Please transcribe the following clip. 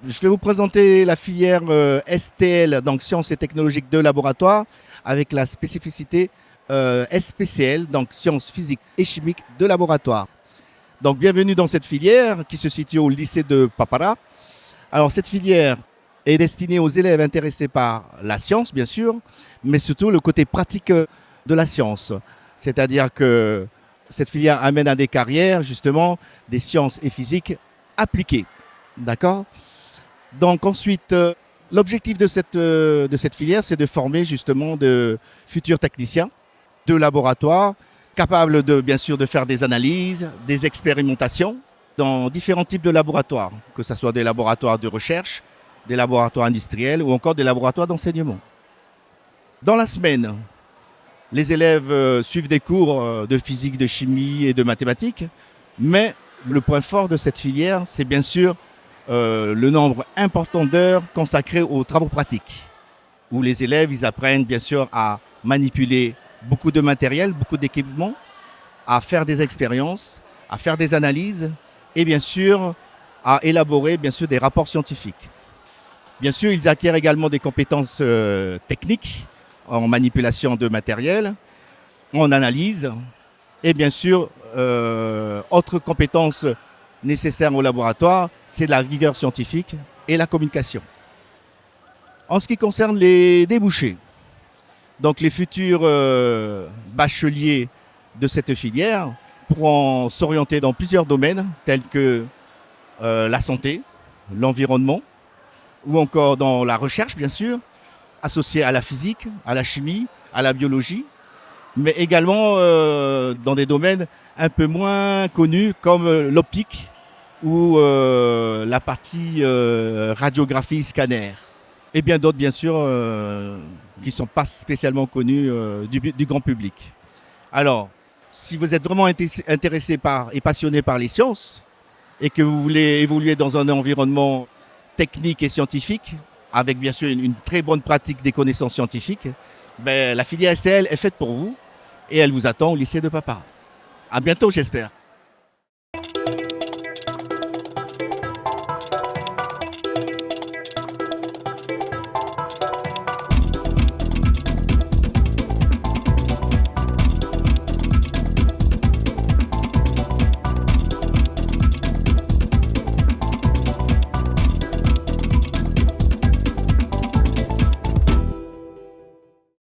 Je vais vous présenter la filière STL, donc sciences et technologiques de laboratoire, avec la spécificité SPCL, donc sciences physiques et chimiques de laboratoire. Donc bienvenue dans cette filière qui se situe au lycée de Papara. Alors cette filière est destinée aux élèves intéressés par la science, bien sûr, mais surtout le côté pratique de la science. C'est-à-dire que cette filière amène à des carrières, justement, des sciences et physiques appliquées. D'accord ? Donc ensuite, l'objectif de cette filière, c'est de former justement de futurs techniciens de laboratoire, capables de, bien sûr, de faire des analyses, des expérimentations dans différents types de laboratoires, que ce soit des laboratoires de recherche, des laboratoires industriels ou encore des laboratoires d'enseignement. Dans la semaine, les élèves suivent des cours de physique, de chimie et de mathématiques, mais le point fort de cette filière, c'est bien sûr le nombre important d'heures consacrées aux travaux pratiques, où les élèves ils apprennent bien sûr à manipuler beaucoup de matériel, beaucoup d'équipements, à faire des expériences, à faire des analyses et bien sûr à élaborer bien sûr des rapports scientifiques. Bien sûr, ils acquièrent également des compétences techniques en manipulation de matériel, en analyse et bien sûr autres compétences nécessaires au laboratoire, c'est la rigueur scientifique et la communication. En ce qui concerne les débouchés, donc les futurs bacheliers de cette filière pourront s'orienter dans plusieurs domaines tels que la santé, l'environnement ou encore dans la recherche bien sûr, associée à la physique, à la chimie, à la biologie, mais également dans des domaines un peu moins connus comme l'optique ou la partie radiographie scanner. Et bien d'autres, bien sûr, qui ne sont pas spécialement connus du grand public. Alors, si vous êtes vraiment intéressé par et passionné par les sciences et que vous voulez évoluer dans un environnement technique et scientifique, avec bien sûr une très bonne pratique des connaissances scientifiques, ben, la filière STL est faite pour vous et elle vous attend au lycée de Papara. À bientôt, j'espère.